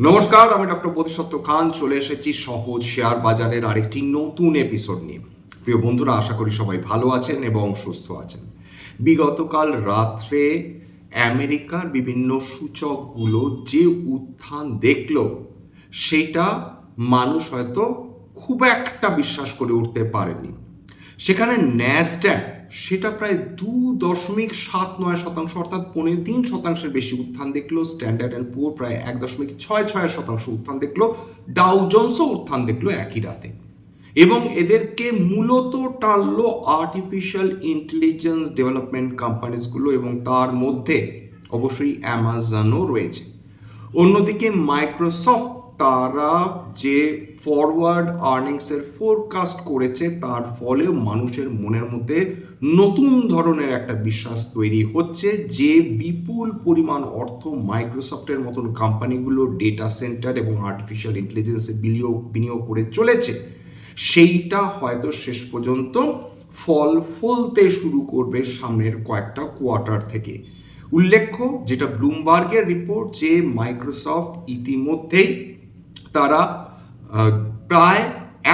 নমস্কার, আমি ডক্টর বোধিসত্ত্ব খান চলে এসেছি সহজ শেয়ার বাজারের আরেকটি নতুন এপিসোড নিয়ে। প্রিয় বন্ধুরা, আশা করি সবাই ভালো আছেন এবং সুস্থ আছেন। বিগতকাল রাত্রে আমেরিকার বিভিন্ন সূচকগুলো যে উত্থান দেখল, সেটা মানুষ হয়তো খুব একটা বিশ্বাস করে উঠতে পারেনি। সেখানে ন্যাসড্যাক সেটা প্রায় 2.79% অর্থাৎ 3.3% বেশি উত্থান দেখলো। স্ট্যান্ডার্ড অ্যান্ড পুয়ার প্রায় 1.66% উত্থান দেখলো। ডাউ জোন্সও উত্থান দেখলো একই রাতে, এবং এদেরকে মূলত টানলো আর্টিফিশিয়াল ইন্টেলিজেন্স ডেভেলপমেন্ট কোম্পানিজগুলো, এবং তার মধ্যে অবশ্যই অ্যামাজনও রয়েছে। অন্যদিকে মাইক্রোসফট, তারা যে ফরওয়ার্ড আর্নিংসের ফোরকাস্ট করেছে, তার ফলে মানুষের মনের মধ্যে নতুন ধরনের একটা বিশ্বাস তৈরি হচ্ছে যে বিপুল পরিমাণ অর্থ মাইক্রোসফটের মতন কোম্পানিগুলো ডেটা সেন্টার এবং আর্টিফিশিয়াল ইন্টেলিজেন্সে বিনিয়োগ করে চলেছে, সেইটা হয়তো শেষ পর্যন্ত ফল ফলতে শুরু করবে সামনের কয়েকটা কোয়ার্টার থেকে। উল্লেখ্য, যেটা ব্লুমবার্গের রিপোর্ট, যে মাইক্রোসফট ইতিমধ্যেই তারা প্রায়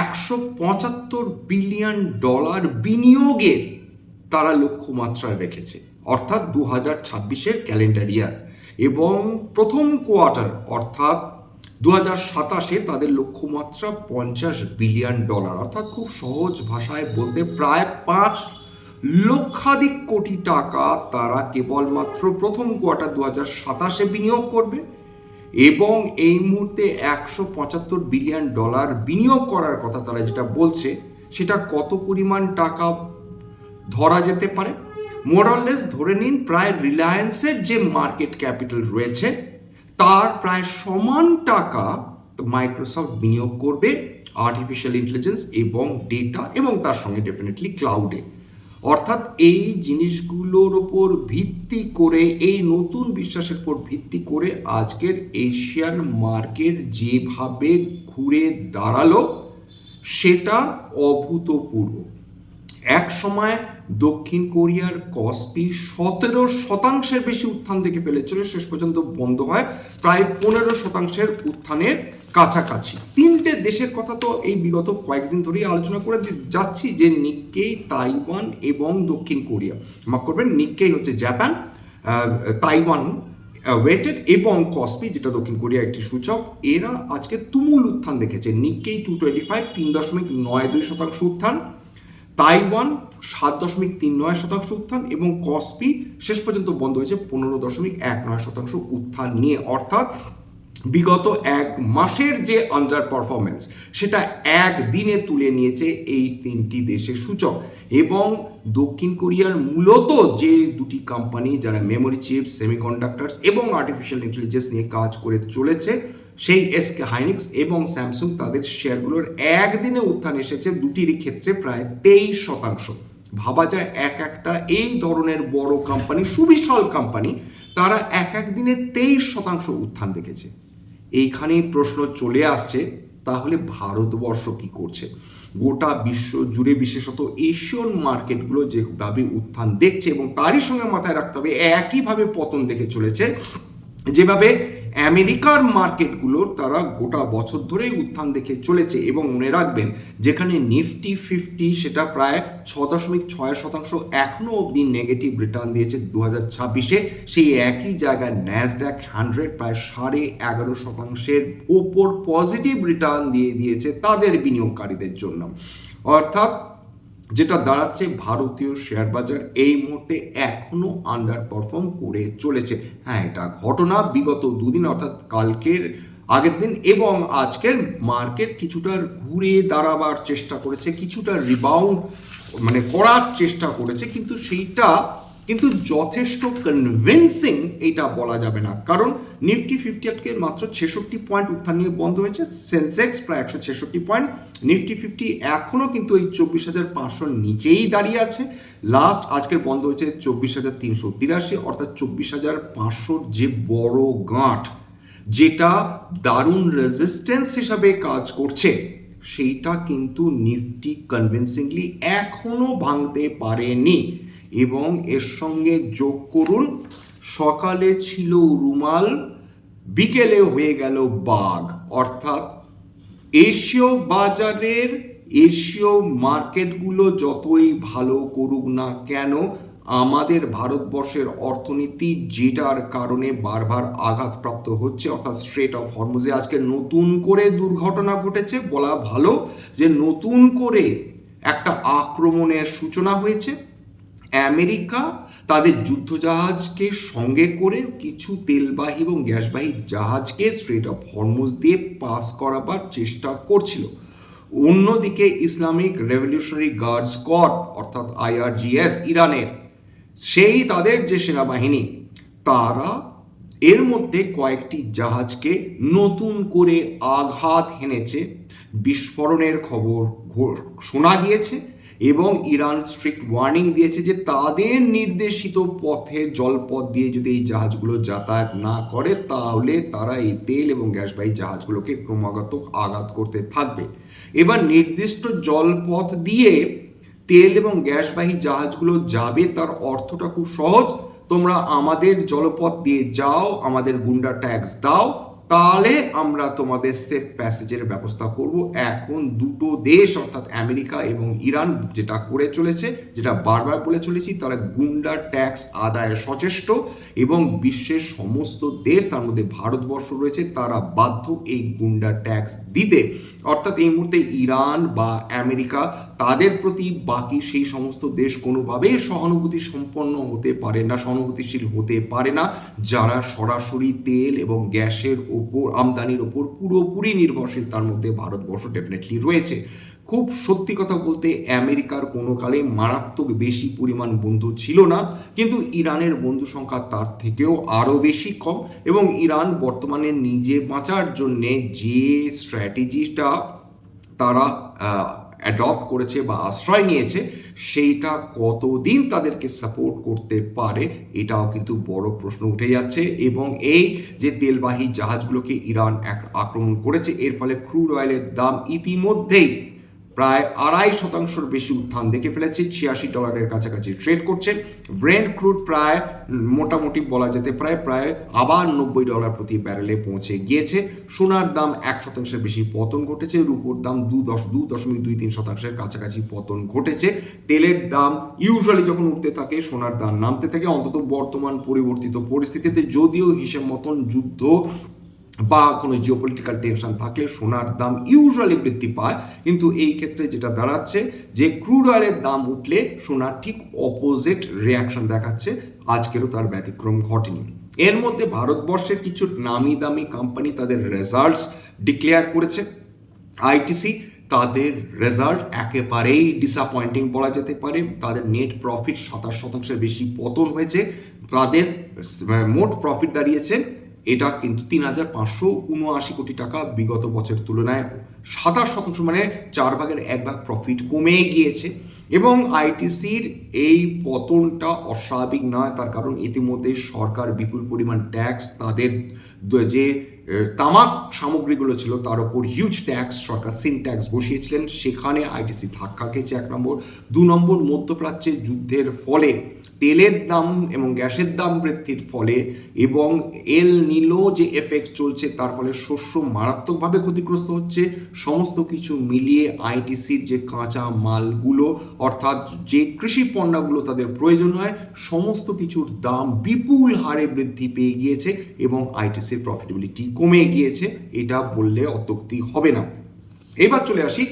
$175 বিলিয়ন বিনিয়োগের তারা লক্ষ্যমাত্রা রেখেছে, অর্থাৎ 2026 ক্যালেন্ডার ইয়ার, এবং প্রথম কোয়ার্টার অর্থাৎ 2027 তাদের লক্ষ্যমাত্রা $50 বিলিয়ন, অর্থাৎ খুব সহজ ভাষায় বলতে প্রায় 5 লক্ষাধিক কোটি টাকা তারা কেবলমাত্র প্রথম কোয়ার্টার 2027 বিনিয়োগ করবে। এবং এই মুহূর্তে $175 বিলিয়ন বিনিয়োগ করার কথা তারা যেটা বলছে, সেটা কত পরিমাণ টাকা ধরা যেতে পারে? মোরাললেস ধরে নিন প্রায় রিলায়েন্সের যে মার্কেট ক্যাপিটাল রয়েছে, তার প্রায় সমান টাকা মাইক্রোসফট বিনিয়োগ করবে আর্টিফিশিয়াল ইন্টেলিজেন্স এবং ডেটা, এবং তার সঙ্গে ডেফিনেটলি ক্লাউডে। অর্থাৎ এই জিনিসগুলোর ওপর ভিত্তি করে, এই নতুন বিশ্বাসের উপর ভিত্তি করে আজকের এশিয়ান মার্কেট যেভাবে ঘুরে দাঁড়ালো, সেটা অভূতপূর্ব। এক সময় দক্ষিণ কোরিয়ার কসপি 17% বেশি উত্থান থেকে ফেলেছিল, শেষ পর্যন্ত বন্ধ হয় প্রায় 15% উত্থানের কাছাকাছি। তিনটে দেশের কথা তো এই বিগত কয়েকদিন ধরেই আলোচনা করে যাচ্ছি, যে নিক্কেই, তাইওয়ান এবং দক্ষিণ কোরিয়া। মাফ করবেন, নিক্কেই হচ্ছে জাপান, তাইওয়ান ওয়েটেড, এবং কসপি যেটা দক্ষিণ কোরিয়া একটি সূচক, এরা আজকে তুমুল উত্থান দেখেছে। নিক্কেই 225 3.92% উত্থান, তাইওয়ান 7.39% উত্থান, এবং কসপি শেষ পর্যন্ত বন্ধ হয়েছে 15.19% উত্থান নিয়ে। অর্থাৎ বিগত এক মাসের যে আন্ডার পারফরমেন্স, সেটা একদিনে তুলে নিয়েছে এই তিনটি দেশের সূচক। এবং দক্ষিণ কোরিয়ার মূলত যে দুটি কোম্পানি যারা মেমোরি চিপস, সেমিকন্ডাক্টরস এবং আর্টিফিশিয়াল ইন্টেলিজেন্স নিয়ে কাজ করে চলেছে, সেই এসকে হাইনিক্স এবং স্যামসুং, তাদের শেয়ারগুলোর একদিনে উত্থান এসেছে দুটিরই ক্ষেত্রে প্রায় 23%। ভাবা যায় একটা এই ধরনের বড় কোম্পানি, সুবিশাল কোম্পানি, তারা এক দিনে 23% উত্থান দেখেছে। এইখানেই প্রশ্ন চলে আসছে, তাহলে ভারতবর্ষ কি করছে? গোটা বিশ্ব জুড়ে, বিশেষত এশিয়ান মার্কেটগুলো যেভাবে উত্থান দেখছে, এবং তারই সঙ্গে মাথায় রাখতে হবে একইভাবে পতন দেখে চলেছে যেভাবে আমেরিকার মার্কেটগুলোর তারা গোটা বছর ধরেই উত্থান দেখে চলেছে। এবং মনে রাখবেন, যেখানে নিফটি 50 সেটা প্রায় 6.6% এখনো অবধি নেগেটিভ রিটার্ন দিয়েছে 2026-এ, সেই একই জায়গায় ন্যাসড্যাক 100 প্রায় 11.5% ওপর পজিটিভ রিটার্ন দিয়ে দিয়েছে তাদের বিনিয়োগকারীদের জন্য। অর্থাৎ যেটা দাঁড়াচ্ছে, ভারতীয় শেয়ার বাজার এই মুহূর্তে এখনো আন্ডার পারফর্ম করে চলেছে। হ্যাঁ, এটা ঘটনা বিগত দুদিন, অর্থাৎ কালকের আগের দিন এবং আজকের মার্কেট কিছুটা ঘুরে দাঁড়াবার চেষ্টা করেছে, কিছুটা রিবাউন্ড করার চেষ্টা করেছে, কিন্তু সেইটা কিন্তু যথেষ্ট কনভিন্সিং এটা বলা যাবে না। কারণ নিফটি 50 আজকে মাত্র 66 পয়েন্ট উত্থান নিয়ে বন্ধ হয়েছে, সেন্সেক্স প্রায় 166 পয়েন্ট, নিফটি 50 এখনও কিন্তু এই 24,500 নিচেই দাঁড়িয়ে আছে। লাস্ট আজকের বন্ধ হয়েছে 24,383, অর্থাৎ 24,500 যে বড় গাঁট, যেটা দারুণ রেজিস্ট্যান্স হিসাবে কাজ করছে, সেইটা কিন্তু নিফটি কনভিন্সিংলি এখনো ভাঙতে পারেনি। এবং এর সঙ্গে যোগ করুন, সকালে ছিল রুমাল, বিকেলে হয়ে গেল বাঘ, অর্থাৎ এশীয় বাজারের এশীয় মার্কেটগুলো যতই ভালো করুক না কেন, আমাদের ভারতবর্ষের অর্থনীতি যেটার কারণে বারবার আঘাতপ্রাপ্ত হচ্ছে, অর্থাৎ স্ট্রেট অফ হরমুজে আজকে নতুন করে দুর্ঘটনা ঘটেছে। বলা ভালো যে নতুন করে একটা আক্রমণের সূচনা হয়েছে। আমেরিকা তাদের যুদ্ধজাহাজকে সঙ্গে করে কিছু তেলবাহী এবং গ্যাসবাহী জাহাজকে স্ট্রেট অফ হরমুজ দিয়ে পাস করাবার চেষ্টা করছিল। অন্যদিকে ইসলামিক রেভলিউশনারি গার্ডস কর্প অর্থাৎ IRGS ইরানের সেই তাদের যে সেনাবাহিনী, তারা এর মধ্যে কয়েকটি জাহাজকে নতুন করে আঘাত হেনেছে। বিস্ফোরণের খবর শোনা গিয়েছে এবং ইরান স্ট্রিক্ট ওয়ার্নিং দিয়েছে যে তাদের নির্দেশিত পথে জলপথ দিয়ে যদি এই জাহাজগুলো যাতায়াত না করে তাহলে তারা এই তেল এবং গ্যাসবাহী জাহাজগুলোকে ক্রমাগত আঘাত করতে থাকবে। এবার নির্দিষ্ট জলপথ দিয়ে তেল এবং গ্যাসবাহী জাহাজগুলো যাবে, তার অর্থটা খুব সহজ, তোমরা আমাদের জলপথ দিয়ে যাও, আমাদের গুন্ডা ট্যাক্স দাও, তাহলে আমরা তোমাদের সেফ প্যাসেজের ব্যবস্থা করব। এখন দুটো দেশ অর্থাৎ আমেরিকা এবং ইরান যেটা করে চলেছে, যেটা বারবার বলে চলেছি, তারা গুন্ডা ট্যাক্স আদায়ে সচেষ্ট এবং বিশ্বের সমস্ত দেশ, তার মধ্যে ভারতবর্ষ রয়েছে, তারা বাধ্য এই গুন্ডা ট্যাক্স দিতে। অর্থাৎ এই মুহূর্তে ইরান বা আমেরিকা তাদের প্রতি বাকি সেই সমস্ত দেশ কোনোভাবেই সহানুভূতি সম্পন্ন হতে পারে না, সহানুভূতিশীল হতে পারে না, যারা সরাসরি তেল এবং গ্যাসের ওপর আমদানির ওপর পুরোপুরি নির্ভরশীল। তার মধ্যে ভারতবর্ষ ডেফিনেটলি রয়েছে। খুব সত্যি কথা বলতে আমেরিকার কোনো কালে মারাত্মক বেশি পরিমাণ বন্ধু ছিল না, কিন্তু ইরানের বন্ধু সংখ্যা তার থেকেও আরও বেশি কম। এবং ইরান বর্তমানে নিজে বাঁচার জন্যে যে স্ট্র্যাটেজিটা তারা অ্যাডপ্ট করেছে বা আশ্রয় নিয়েছে, সেইটা কতদিন তাদেরকে সাপোর্ট করতে পারে এটাও কিন্তু বড় প্রশ্ন উঠে যাচ্ছে। এবং এই যে তেলবাহী জাহাজগুলোকে ইরান আক্রমণ করেছে, এর ফলে ক্রুড অয়েলের দাম ইতিমধ্যেই প্রায় 2.5% বেশি উত্থান দেখে ফেলেছে, $86 কাছাকাছি ট্রেড করছে। ব্রেন্ট ক্রুড প্রায় মোটামুটি বলা যেতে প্রায় আবার $90 প্রতি ব্যারেলে পৌঁছে গিয়েছে। সোনার দাম 1% বেশি পতন ঘটেছে, রূপোর দাম 2.23% কাছাকাছি পতন ঘটেছে। তেলের দাম ইউজুয়ালি যখন উঠতে থাকে সোনার দাম নামতে থাকে, অন্তত বর্তমান পরিবর্তিত পরিস্থিতিতে, যদিও হিসেব মতন যুদ্ধ বা কোনো জিওপলিটিক্যাল টেনশন থাকলে সোনার দাম ইউজুয়ালি বৃদ্ধি পায়, কিন্তু এই ক্ষেত্রে যেটা দাঁড়াচ্ছে যে ক্রুড অয়েলের দাম উঠলে সোনার ঠিক অপোজিট রিয়াকশন দেখাচ্ছে। আজকেরও তার ব্যতিক্রম ঘটেনি। এর মধ্যে ভারতবর্ষের কিছু নামি দামি কোম্পানি তাদের রেজাল্টস ডিক্লেয়ার করেছে। আইটিসি তাদের রেজাল্ট একেবারেই ডিসঅ্যাপয়েন্টিং বলা যেতে পারে। তাদের নেট প্রফিট 27% বেশি পতন হয়েছে, তাদের মোট প্রফিট দাঁড়িয়েছে এটা কিন্তু 3,579 কোটি টাকা, বিগত বছরের তুলনায় 27%, মানে 1/4 প্রফিট কমে গিয়েছে। এবং আইটিসির এই পতনটা অস্বাভাবিক নয়, তার কারণ ইতিমধ্যে সরকার বিপুল পরিমাণ ট্যাক্স, তাদের যে তামাক সামগ্রীগুলো ছিল তার উপর হিউজ ট্যাক্স সরকার সিন ট্যাক্স বসিয়েছিলেন, সেখানে আইটিসি ধাক্কা খেয়েছে 1 নম্বর। 2 নম্বর, মধ্যপ্রাচ্যে যুদ্ধের ফলে তেলের দাম এবং গ্যাসের দাম বৃদ্ধির ফলে এবং এল নিনো যে এফেক্ট চলছে তার ফলে শস্য মারাত্মকভাবে ক্ষতিগ্রস্ত হচ্ছে। সমস্ত কিছু মিলিয়ে আইটিসির যে কাঁচা মালগুলো অর্থাৎ যে কৃষি পণ্যগুলো তাদের প্রয়োজন হয়, সমস্ত কিছুর দাম বিপুল হারে বৃদ্ধি পেয়ে গিয়েছে এবং আইটিসির প্রফিটেবিলিটি কমে গিয়েছে, এটা বললে অত্যুক্তি হবে না। এবার চলে আসি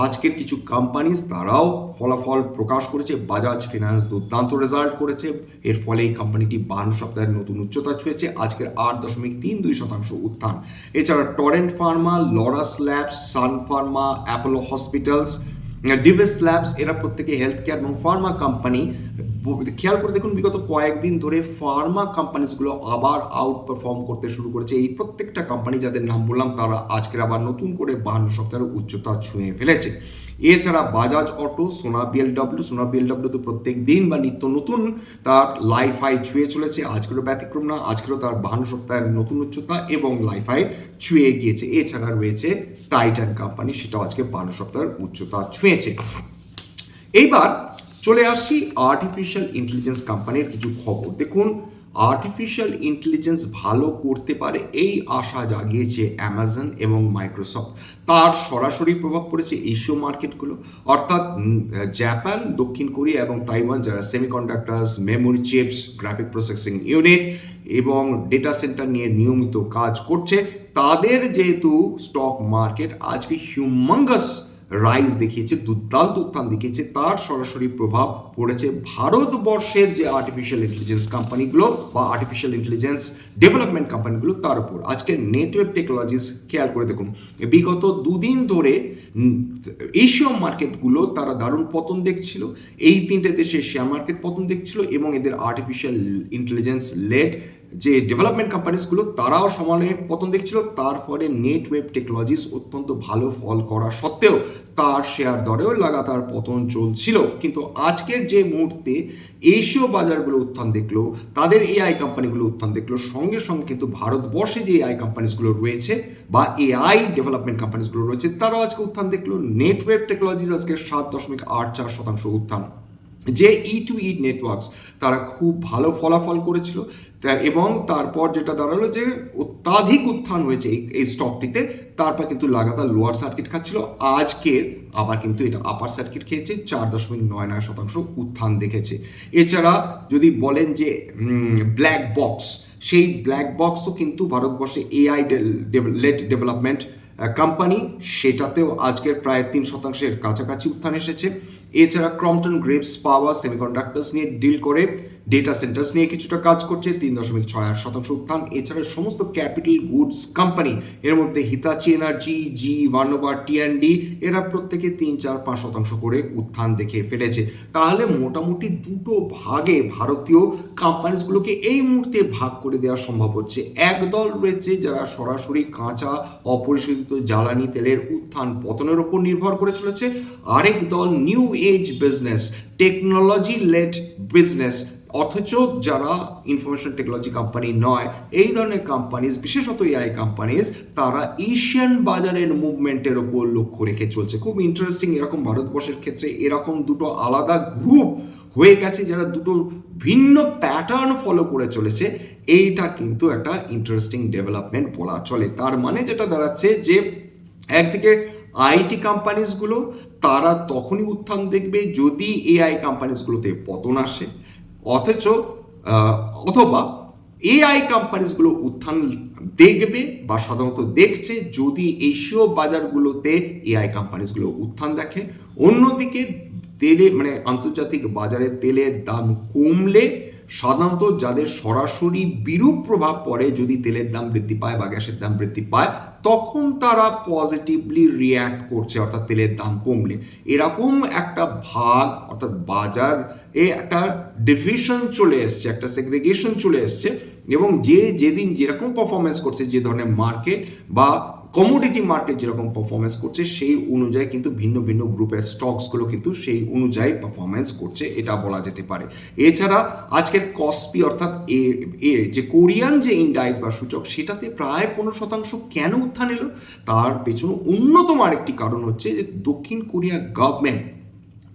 আজকের কিছু কোম্পানিজ, তারাও ফলাফল প্রকাশ করেছে। বাজাজ ফিনান্স দুর্দান্ত রেজাল্ট করেছে, এর ফলে এই কোম্পানিটি 52 সপ্তাহের নতুন উচ্চতা ছুঁয়েছে, আজকের 8.32% উত্থান। এছাড়া Torrent Pharma, Laurus Labs, Sun Pharma, Apollo Hospitals, Divi's Labs, এরা প্রত্যেকে হেলথ কেয়ার এবং ফার্মা কোম্পানি। খেয়াল করে দেখুন বিগত কয়েকদিন ধরে ফার্মা কোম্পানিজগুলো আবার আউট পারফর্ম করতে শুরু করেছে। এই প্রত্যেকটা কোম্পানি যাদের নাম বললাম তারা আজকের আবার নতুন করে 52 সপ্তাহের উচ্চতা ছুঁয়ে ফেলেছে। এছাড়া বাজাজ অটো, সোনা বিএলডব্লিউ তো প্রত্যেক দিন বা নিত্য নতুন তার লাইফ হাই ছুঁয়ে চলেছে, আজকেরও ব্যতিক্রম না, আজকেরও তার 52 সপ্তাহের নতুন উচ্চতা এবং লাইফ হাই ছুঁয়ে গিয়েছে। এছাড়া রয়েছে টাইটান কোম্পানি, সেটাও আজকে 52 সপ্তাহের উচ্চতা ছুঁয়েছে। এইবার চলে আসছি আর্টিফিশিয়াল ইন্টেলিজেন্স কোম্পানির কিছু খবর। দেখুন, আর্টিফিশিয়াল ইন্টেলিজেন্স ভালো করতে পারে এই আশা জাগিয়েছে অ্যামাজন এবং মাইক্রোসফট। তার সরাসরি প্রভাব পড়েছে এশীয় মার্কেটগুলো, অর্থাৎ জাপান, দক্ষিণ কোরিয়া এবং তাইওয়ান, যারা semiconductors, memory chips, graphic processing unit এবং ডেটা সেন্টার নিয়ে নিয়মিত কাজ করছে, তাদের যেহেতু স্টক মার্কেট আজকে হিউমাঙ্গাস রাইজ দেখিয়েছে, দুর্দান্ত উত্থান দেখিয়েছে, তার সরাসরি প্রভাব পড়েছে ভারতবর্ষের যে আর্টিফিশিয়াল ইন্টেলিজেন্স কোম্পানিগুলো বা আর্টিফিশিয়াল ইন্টেলিজেন্স ডেভেলপমেন্ট কোম্পানিগুলো তার উপর। আজকে নেটওয়েব টেকনোলজিস খেয়াল করে দেখুন, বিগত দুদিন ধরে এশীয় মার্কেটগুলো তারা দারুণ পতন দেখছিল, এই তিনটে দেশে শেয়ার মার্কেট পতন দেখছিল এবং এদের আর্টিফিশিয়াল ইন্টেলিজেন্স লেড যে ডেভেলপমেন্ট কোম্পানিসগুলো তারাও সমানে পতন দেখছিল। তার ফলে নেটওয়েব টেকনোলজিস অত্যন্ত ভালো ফল করা সত্ত্বেও তার শেয়ার দরেও লাগাতার পতন চলছিল। কিন্তু আজকের যে মুহূর্তে এশীয় বাজারগুলো উত্থান দেখলো, তাদের এআই কোম্পানিগুলো উত্থান দেখলো, সঙ্গে সঙ্গে কিন্তু ভারতবর্ষে যে এআই কোম্পানিসগুলো রয়েছে বা এআই ডেভেলপমেন্ট কোম্পানিসগুলো রয়েছে তারাও আজকে উত্থান দেখলো। নেটওয়েব টেকনোলজিস আজকে 7.84% উত্থান। যে E2E নেটওয়ার্কস তারা খুব ভালো ফলাফল করেছিল এবং তারপর যেটা দাঁড়ালো যে অত্যাধিক উত্থান হয়েছে এই স্টকটিতে, তারপর কিন্তু লাগাতার লোয়ার সার্কিট খাচ্ছিল। আজকের আবার কিন্তু এটা আপার সার্কিট খেয়েছে, 4.99% উত্থান দেখেছে। এছাড়া যদি বলেন যে ব্ল্যাক বক্স, সেই ব্ল্যাক বক্সও কিন্তু ভারতবর্ষে এআই লেড ডেভেলপমেন্ট কোম্পানি, সেটাতেও আজকের প্রায় 3% কাছাকাছি উত্থান এসেছে। এছাড়া ক্রম্পটন গ্রেভস পাওয়ার সেমিকন্ডাক্টরস নিয়ে ডিল করে ডেটা সেন্টার্স নিয়ে কিছুটা কাজ করছে, 3.68% উত্থান। এছাড়া সমস্ত ক্যাপিটাল গুডস কোম্পানি, এর মধ্যে হিতাচি এনার্জি, জি ভার্নোভা, টি&ডি, এরা প্রত্যেকে 3-4-5% করে উত্থান দেখে ফেলেছে। তাহলে মোটামুটি দুটো ভাগে ভারতীয় কোম্পানিসগুলোকে এই মুহূর্তে ভাগ করে দেওয়া সম্ভব হচ্ছে। একদল রয়েছে যারা সরাসরি কাঁচা অপরিশোধিত জ্বালানি তেলের উত্থান পতনের উপর নির্ভর করে চলেছে, আরেক দল new age business, technology led business, অথচ যারা ইনফরমেশন টেকনোলজি কোম্পানি নয়, এই ধরনের কোম্পানিজ, বিশেষত এআই কোম্পানিজ, তারা এশিয়ান বাজারের মুভমেন্টের ওপর লক্ষ্য রেখে চলছে। খুব ইন্টারেস্টিং, এরকম ভারতবর্ষের ক্ষেত্রে এরকম দুটো আলাদা গ্রুপ হয়ে গেছে যারা দুটো ভিন্ন প্যাটার্ন ফলো করে চলেছে। এইটা কিন্তু একটা ইন্টারেস্টিং ডেভেলপমেন্ট বলা চলে। তার মানে যেটা দাঁড়াচ্ছে যে একদিকে আইটি কোম্পানিজগুলো তারা তখনই উত্থান দেখবে যদি এআই কোম্পানিজগুলোতে পতন আসে, অথবা এআই কোম্পানিজগুলো উত্থান দেখবে বা সাধারণত দেখছে যদি এশীয় বাজারগুলোতে এআই কোম্পানিজগুলো উত্থান দেখে। অন্যদিকে তেলে আন্তর্জাতিক বাজারে তেলের দাম কমলে সাধারণত যাদের সরাসরি বিরূপ প্রভাব পড়ে, যদি তেলের দাম বৃদ্ধি পায় বা গ্যাসের দাম বৃদ্ধি পায়, তখন তারা পজিটিভলি রিয়্যাক্ট করছে, অর্থাৎ তেলের দাম কমলে। এরকম একটা ভাগ, অর্থাৎ বাজার একটা ডিভিশন চলে এসছে, একটা সেগ্রিগেশন চলে এসছে এবং যেদিন যেরকম পারফরমেন্স করছে, যে ধরনের মার্কেট বা কমোডিটি মার্কেট যেরকম পারফরমেন্স করছে, সেই অনুযায়ী কিন্তু ভিন্ন ভিন্ন গ্রুপের স্টকসগুলো কিন্তু সেই অনুযায়ী পারফরমেন্স করছে, এটা বলা যেতে পারে। এছাড়া আজকের কসপি অর্থাৎ যে কোরিয়ান যে ইন্ডাইস বা সূচক, সেটাতে প্রায় 15% কেন উত্থান এলো, তার পেছনে অন্যতম আরেকটি কারণ হচ্ছে যে দক্ষিণ কোরিয়া গভর্নমেন্ট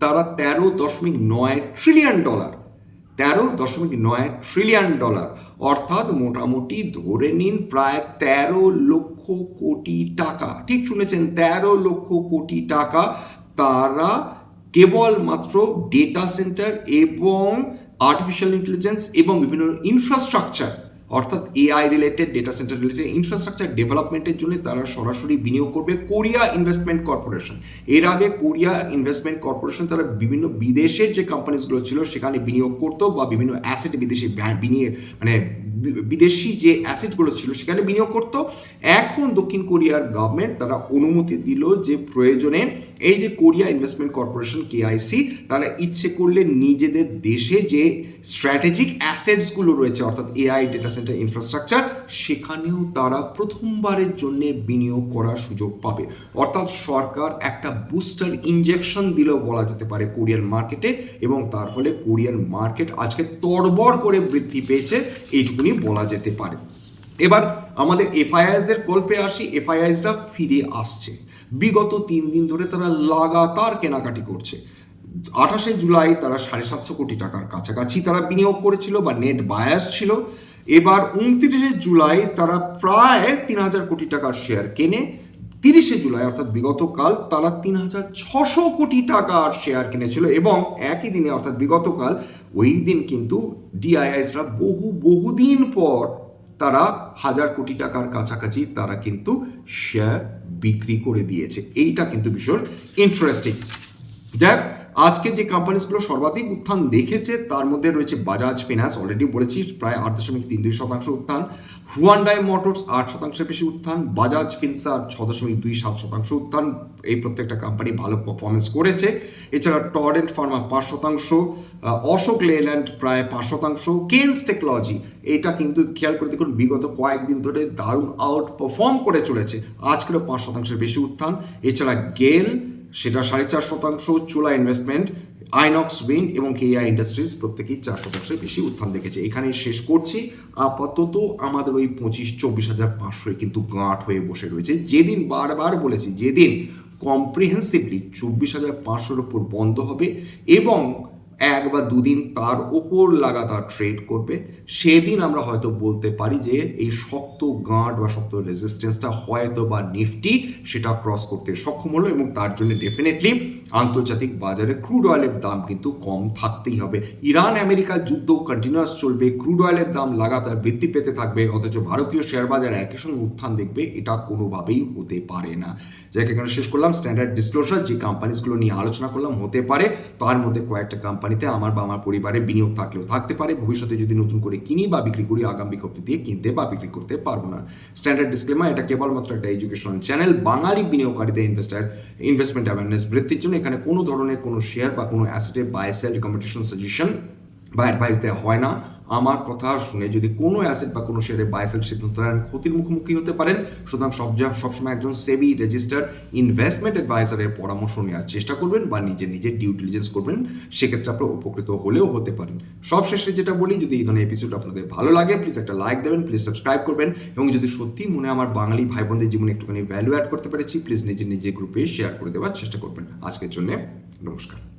তারা $13.9 ট্রিলিয়ন অর্থাৎ মোটামুটি ধরে নিন প্রায় 13 লক্ষ কোটি টাকা, ঠিক শুনেছেন, 13 লক্ষ কোটি টাকা তারা কেবলমাত্র ডেটা সেন্টার এবং আর্টিফিশিয়াল ইন্টেলিজেন্স এবং বিভিন্ন ইনফ্রাস্ট্রাকচার, অর্থাৎ AI related, data centre related infrastructure ডেভেলপমেন্টের জন্য তারা সরাসরি বিনিয়োগ করবে কোরিয়া ইনভেস্টমেন্ট কর্পোরেশন। এর আগে কোরিয়া ইনভেস্টমেন্ট কর্পোরেশন তারা বিভিন্ন বিদেশের যে কোম্পানিজগুলো ছিল সেখানে বিনিয়োগ করতো বা বিভিন্ন অ্যাসেট বিদেশি যে অ্যাসেটগুলো ছিল সেখানে বিনিয়োগ করতো। এখন দক্ষিণ কোরিয়ার গভর্নমেন্ট তারা অনুমতি দিল যে প্রয়োজনে এই যে কোরিয়া ইনভেস্টমেন্ট কর্পোরেশন কেআইসি, তারা ইচ্ছে করলে নিজেদের দেশে যে স্ট্র্যাটেজিক অ্যাসেটসগুলো রয়েছে, অর্থাৎ এআই, ডেটা সেন্টার, ইনফ্রাস্ট্রাকচার, সেখানেও তারা প্রথমবারের জন্য বিনিয়োগ করার সুযোগ পাবে। অর্থাৎ সরকার একটা বুস্টার ইনজেকশন দিল বলা যেতে পারে কোরিয়ান মার্কেটে, এবং তার ফলে কোরিয়ান মার্কেট আজকে তড়বড় করে বৃদ্ধি পেয়েছে, এইটুকুনি বলা যেতে পারে। এবার আমাদের এফআইআইসদের গল্পে আসি। এফআইআইসরা ফিরে আসছে, বিগত 3 দিন ধরে তারা লাগাতার কেনাকাটি করছে। 28 জুলাই তারা 750 কোটি টাকার কাছাকাছি তারা বিনিয়োগ করেছিল বা নেট বায়াস ছিল। এবার 29 জুলাই তারা প্রায় 3000 কোটি টাকার শেয়ার কেনে, 30 জুলাই অর্থাৎ বিগতকাল তারা 3600 কোটি টাকার শেয়ার কিনেছিল, এবং একই দিনে অর্থাৎ বিগতকাল ওই দিন কিন্তু ডিআইআইসরা বহুদিন পর তারা 1000 কোটি টাকার কাছাকাছি তারা কিন্তু শেয়ার বিক্রি করে দিয়েছে। এইটা কিন্তু ভীষণ ইন্টারেস্টিং। দেখ, আজকে যে কোম্পানিগুলো সর্বাধিক উত্থান দেখেছে তার মধ্যে রয়েছে বাজাজ ফিনান্স, অলরেডি বলেছি প্রায় 8.32% উত্থান, হুয়ান্ডাই মোটরস 8% বেশি উত্থান, বাজাজ ফিনসার 6.27% উত্থান, এই প্রত্যেকটা কোম্পানি ভালো পারফরমেন্স করেছে। এছাড়া টরেন্ট ফার্মা 5%, অশোক লেল্যান্ড প্রায় 5%, কেনস টেকনোলজি এটা কিন্তু খেয়াল করে দেখুন বিগত কয়েকদিন ধরে দারুণ আউট পারফর্ম করে চলেছে, আজকেরও 5%-এর বেশি উত্থান। এছাড়া গেল সেটা 4.5%, চোলা ইনভেস্টমেন্ট, আইনক্স উইন্ড এবং কেআই ইন্ডাস্ট্রিজ প্রত্যেকেই 4%-এর বেশি উত্থান দেখেছে। এখানেই শেষ করছি। আপাতত আমাদের ওই 25-24,500 কিন্তু গাঁট হয়ে বসে রয়েছে। যেদিন বারবার বলেছি, যেদিন কম্প্রিহেন্সিভলি 24,500-এর উপর বন্ধ হবে এবং 1 বা 2 দিন তার ওপর লাগাতার ট্রেড করবে, সেদিন আমরা হয়তো বলতে পারি যে এই শক্ত গাঁট বা শক্ত রেজিস্ট্যান্সটা হয়তো বা নিফটি সেটা ক্রস করতে সক্ষম হলো, এবং তার জন্য ডেফিনেটলি আন্তর্জাতিক বাজারে ক্রুড অয়েলের দাম কিন্তু কম থাকতেই হবে। ইরান আমেরিকার যুদ্ধ কন্টিনিউয়াস চলবে, ক্রুড অয়েলের দাম লাগাতার বৃদ্ধি পেতে থাকবে, অথচ ভারতীয় শেয়ার বাজার একই সঙ্গে উত্থান দেখবে, এটা কোনোভাবেই হতে পারে না। যাকে এখানে শেষ করলাম। স্ট্যান্ডার্ড ডিসক্লোজার যে কোম্পানিগুলো নিয়ে আলোচনা করলাম, হতে পারে তার মধ্যে কয়েকটা কোম্পানিতে আমার বা আমার পরিবারের বিনিয়োগ থাকলেও থাকতে পারে, ভবিষ্যতে যদি নতুন করে কিনি বা বিক্রি করি আগামী বিজ্ঞপ্তি দিয়ে কিনতে বা বিক্রি করতে পারবো না। স্ট্যান্ডার্ড ডিসক্লেমার, এটা কেবলমাত্র একটা এডুকেশনাল চ্যানেল, বাঙালি বিনিয়োগকারীদের ইনভেস্টমেন্ট অ্যাওয়ারনেস বৃদ্ধির জন্য। এখানে কোনো ধরনের কোনো শেয়ার বা কোনো অ্যাসেটের বাই সেল রিকমেন্ডেশন, সাজেশন বা অ্যাডভাইস দেওয়া হয় না। আমার কথা শুনে যদি কোনো অ্যাসেট বা কোনো শেয়ারে বাই সেল সিদ্ধান্ত নেন, ক্ষতির মুখোমুখি হতে পারেন। সুতরাং সবসময় একজন সেবি রেজিস্টার্ড ইনভেস্টমেন্ট অ্যাডভাইজারের পরামর্শ নেওয়ার চেষ্টা করবেন বা নিজের ডিউ ডিলিজেন্স করবেন, সেক্ষেত্রে আপনারা উপকৃত হলেও হতে পারেন। সবশেষে যেটা বলি, যদি এই ধরনের এপিসোড আপনাদের ভালো লাগে প্লিজ একটা লাইক দেবেন, প্লিজ সাবস্ক্রাইব করবেন, এবং যদি সত্যি মনে আমার বাঙালি ভাই বোনদের জীবনে একটুখানি ভ্যালু অ্যাড করতে পেরেছি প্লিজ নিজের গ্রুপে শেয়ার করে দেওয়ার চেষ্টা করবেন। আজকের জন্য নমস্কার।